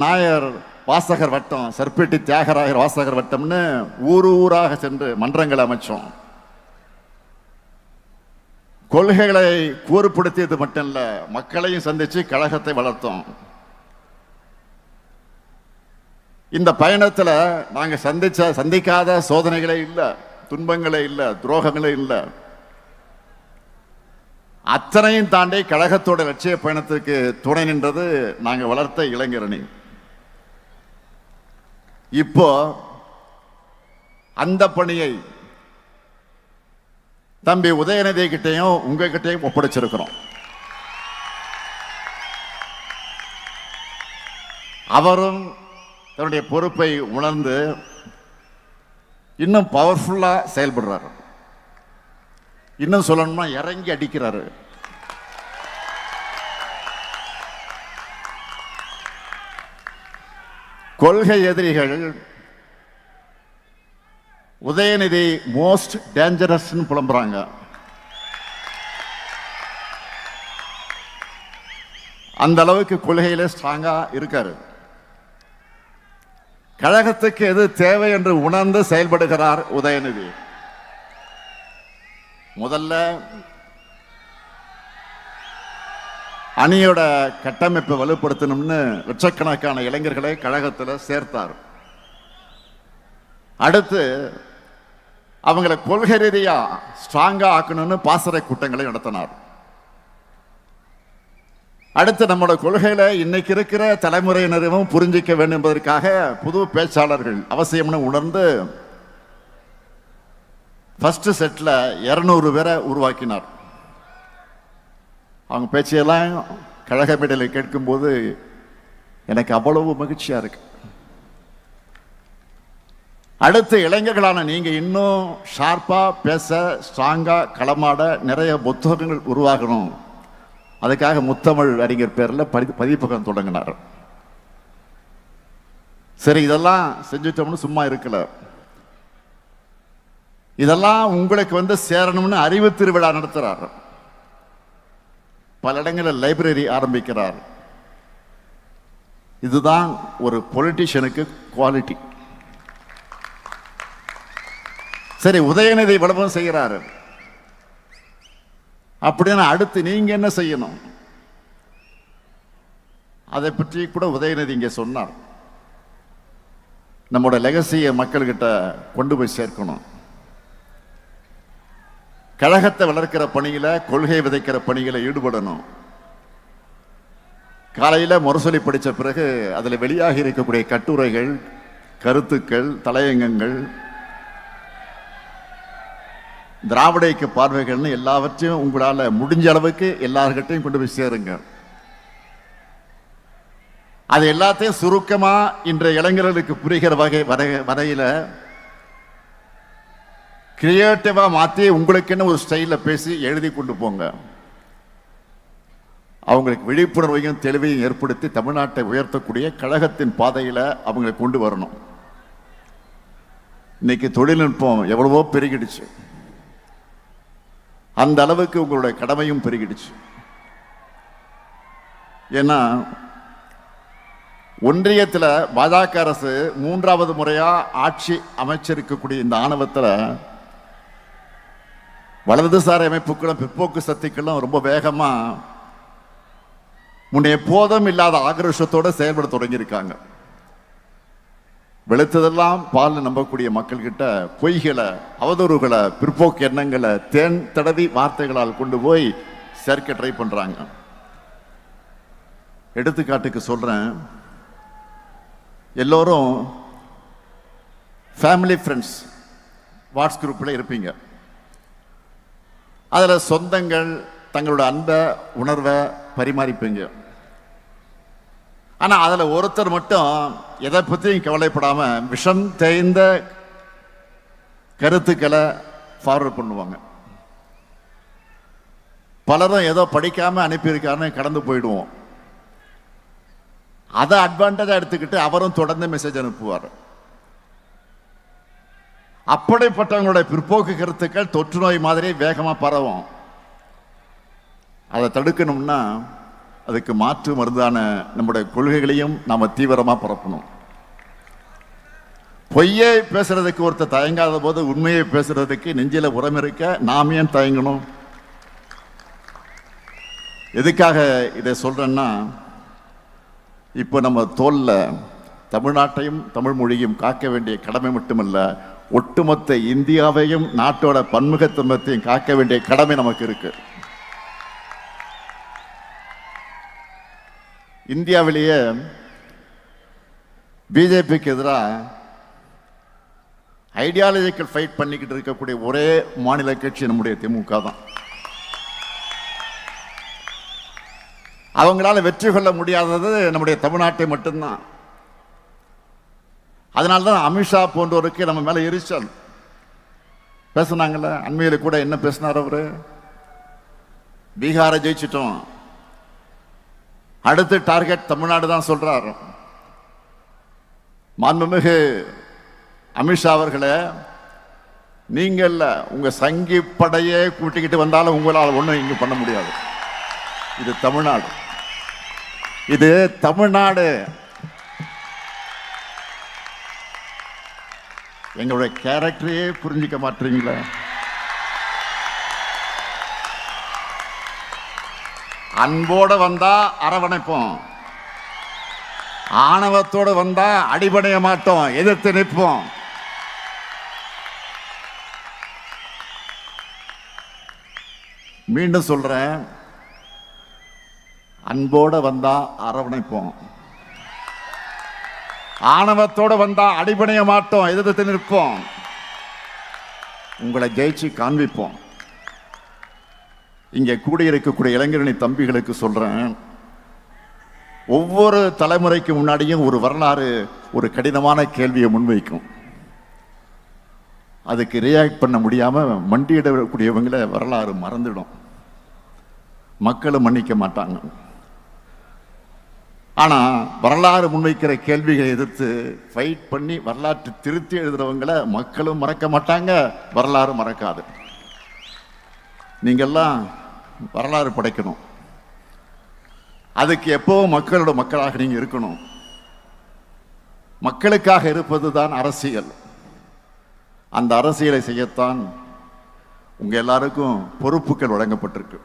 நாயர் வாசகர் வட்டம், சர்பேட்டி தியாகராயர் வாசகர் வட்டம்னு ஊராக சென்று மன்றங்களை அமைச்சோம். கொள்கைகளை கூறுபடுத்தியது மட்டும் இல்ல, மக்களையும் சந்திச்சு கழகத்தை வளர்த்தோம். இந்த பயணத்துல நாங்க சந்திக்காத சோதனைகளே இல்லை, துன்பங்களே இல்லை, துரோகங்களே இல்லை. அத்தனையும் தாண்டி கழகத்தோட லட்சிய பயணத்துக்கு துணை நின்றது நாங்க வளர்த்த இளைஞரணி. இப்போ அந்த பணியை தம்பி உதயநிதி கிட்டையும் உங்ககிட்டையும் ஒப்படைச்சிருக்கிறோம். அவரும் தன்னுடைய பொறுப்பை உணர்ந்து இன்னும் பவர்ஃபுல்லா செயல்படுறாரு. இன்னும் சொல்லணும்னா இறங்கி அடிக்கிறாரு. கொள்கை எதிரிகள் உதயநிதி மோஸ்ட் டேஞ்சரஸ் புலம்புறாங்க. அந்த அளவுக்கு கொள்கையில ஸ்ட்ராங்கா இருக்காரு. கழகத்துக்கு எது தேவை என்று உணர்ந்து செயல்படுகிறார் உதயநிதி. முதல்ல அணியோட கட்டமைப்பை வலுப்படுத்தணும்னு லட்சக்கணக்கான இளைஞர்களை கழகத்தில் சேர்த்தார். அடுத்து அவங்களை கொள்கை ரீதியா ஸ்ட்ராங்கா ஆக்கணும்னு பாசறை கூட்டங்களை நடத்தினார். அடுத்து நம்மளோட கொள்கையில இன்னைக்கு இருக்கிற தலைமுறையினரும் புரிஞ்சிக்க வேண்டும் என்பதற்காக புது பேச்சாளர்கள் அவசியம்னு உணர்ந்து ஃபர்ஸ்ட் செட்ல 200 பேரை உருவாக்கினார். அவங்க பேச்சையெல்லாம் கழக மேடையில் கேட்கும்போது எனக்கு அவ்வளவு மகிழ்ச்சியா இருக்கு. அடுத்து இளைஞர்களான நீங்க இன்னும் ஷார்ப்பா பேச, ஸ்ட்ராங்கா களமாட நிறைய புத்தகங்கள் உருவாகணும். அதுக்காக முத்தமிழ் அறிஞர் பேர்ல பதிப்பகம் தொடங்கினார். சரி, இதெல்லாம் செஞ்சுட்டோம்னு சும்மா இருக்கல. இதெல்லாம் உங்களுக்கு சேரணும்னு அறிவு திருவிழா நடத்துறார். பல இடங்களில் லைப்ரரி ஆரம்பிக்கிறார். இதுதான் ஒரு பொலிட்டிஷியனுக்கு குவாலிட்டி. சரி, உதயநிதி விளம்பரம் செய்கிறாரு அப்படின்னா அடுத்து நீங்க என்ன செய்யணும்? அதை பற்றி கூட உதயநிதி இங்க சொன்னார். நம்மோட லெகசியை மக்கள்கிட்ட கொண்டு போய் சேர்க்கணும். கழகத்தை வளர்க்கிற பணியில, கொள்கை விதைக்கிற பணியில ஈடுபடணும். காலையில முரசொலி படிச்ச பிறகு அதுல வெளியாகி இருக்கக்கூடிய கட்டுரைகள், கருத்துக்கள், தலையங்கங்கள், திராவிட இயக்க பார்வைகள்னு எல்லாவற்றையும் உங்களால முடிஞ்ச அளவுக்கு எல்லார்கிட்டையும் கொண்டு போய் சேருங்க. அது எல்லாத்தையும் சுருக்கமா இன்றைய இளைஞர்களுக்கு புரிகிற வரையில கிரியேட்டிவா மாத்தி உங்களுக்குன்னு ஒரு ஸ்டைல பேசி எழுதி கொண்டு போங்க. அவங்களுக்கு விழிப்புணர்வையும் தெளிவையும் ஏற்படுத்தி தமிழ்நாட்டை உயர்த்தக்கூடிய கழகத்தின் பாதையில அவங்களை கொண்டு வரணும். இன்னைக்கு தொழில்நுட்பம் எவ்வளவோ பெருகிடுச்சு. அந்த அளவுக்கு உங்களுடைய கடமையும் பெருகிடுச்சு. ஏன்னா ஒன்றியத்தில் பாஜக அரசு 3வது முறையா ஆட்சி அமைச்சிருக்கக்கூடிய இந்த ஆணவத்தில் வலதுசாரி அமைப்புகளும் பிற்போக்கு சக்திகளும் ரொம்ப வேகமா முன்னே எப்போதும் இல்லாத ஆக்ரோஷத்தோடு செயல்பட தொடங்கியிருக்காங்க. வெளுத்ததெல்லாம் பால் நம்பக்கூடிய மக்கள் கிட்ட பொய்களை, அவதூறுகளை, பிற்போக்கு எண்ணங்களை தேன் தடவி வார்த்தைகளால் கொண்டு போய் சேர்க்க ட்ரை பண்றாங்க. எடுத்துக்காட்டுக்கு சொல்றேன், எல்லோரும் ஃபேமிலி ஃப்ரெண்ட்ஸ் வாட்ஸ் குரூப்ல இருப்பீங்க. அதுல சொந்தங்கள் தங்களோட அன்பை, உணர்வை பரிமாறிப்பீங்க. ஆனா அதுல ஒருத்தர் மட்டும் எதை பத்தியும் கவலைப்படாம விஷம் தேய்ந்த கருத்துக்களை ஃபார்வர்ட் பண்ணுவாங்க. பலரும் ஏதோ படிக்காம அனுப்பியிருக்காருன்னு கடந்து போயிடுவோம். அதை அட்வான்டேஜா எடுத்துக்கிட்டு அவரும் தொடர்ந்து மெசேஜ் அனுப்புவார். அப்படிப்பட்டவங்களுடைய பிற்போக்கு கருத்துக்கள் தொற்று நோய் மாதிரி வேகமா பரவும். அதை தடுக்கணும்னா அதுக்கு மாற்று மருந்தான நம்முடைய கொள்கைகளையும் நாம தீவிரமா பரப்பணும். பொய்யை பேசுறதுக்கு ஒருத்தர் தயங்காத போது உண்மையை பேசுறதுக்கு நெஞ்சில உரம் இருக்க நாம் ஏன் தயங்கணும்? எதுக்காக இதை சொல்றேன்னா, இப்போ நம்ம தோல்ல தமிழ்நாட்டையும் தமிழ் மொழியும் காக்க வேண்டிய கடமை மட்டுமல்ல, ஒட்டுமொத்த இந்தியாவையும் நாட்டோட பன்முகத்தன்மையையும் காக்க வேண்டிய கடமை நமக்கு இருக்கு. இந்தியாவிலேயே பிஜேபிக்கு எதிராக ஐடியாலஜிக்கல் ஃபைட் பண்ணிக்கிட்டு இருக்கக்கூடிய ஒரே மாநில கட்சி நம்முடைய திமுக தான். அவங்களால வெற்றி கொள்ள முடியாதது நம்முடைய தமிழ்நாட்டை மட்டும்தான். அதனால்தான் அமித்ஷா போன்றவருக்கு நம்ம மேல எரிச்சல். பேசினாங்கல்ல, அண்மையில கூட என்ன பேசினார் அவரு? பீகாரை ஜெயிச்சிட்டோம், அடுத்து டார்கெட் தமிழ்நாடு தான் சொல்றார். மாண்புமிகு அமித்ஷா அவர்களே, நீங்க இல்ல, உங்க சங்கி படையே கூட்டிக்கிட்டு வந்தாலும் உங்களால் ஒண்ணும் இங்க பண்ண முடியாது. இது தமிழ்நாடு, இது தமிழ்நாடு. எங்களுடைய கேரக்டரையே புரிஞ்சிக்க மாட்டீங்களா? அன்போட வந்தா அரவணைப்போம், ஆணவத்தோடு வந்தா அடிபடைய மாட்டோம், எதிர்த்து நிற்போம். மீண்டும் சொல்றேன், அன்போட வந்தா அரவணைப்போம், ஆணவத்தோடு வந்தா அடிபடைய மாட்டோம், எதிர்த்து நிற்போம். உங்களை ஜெயிச்சு காண்பிப்போம். இங்கே கூடியிருக்கக்கூடிய இளைஞரணி தம்பிகளுக்கு சொல்றேன், ஒவ்வொரு தலைமுறைக்கு முன்னாடியும் ஒரு வரலாறு ஒரு கடினமான கேள்வியை முன்வைக்கும். அதுக்கு ரியாக்ட் பண்ண முடியாம மண்டியிடக்கூடியவங்களை வரலாறு மறந்துடும், மக்களும் மன்னிக்க மாட்டாங்க. ஆனா வரலாறு முன்வைக்கிற கேள்விகளை எதிர்த்து ஃபைட் பண்ணி வரலாற்று திருத்தி எழுதுறவங்களை மக்களும் மறக்க மாட்டாங்க, வரலாறு மறக்காது. நீங்கெல்லாம் வரலாறு படைக்கணும். அதுக்கு எப்பவும் மக்களோட மக்களாக நீங்க இருக்கணும். மக்களுக்காக இருப்பது தான் அரசியல். அந்த அரசியலை செய்யத்தான் உங்க எல்லாருக்கும் பொறுப்புகள் வழங்கப்பட்டிருக்கு.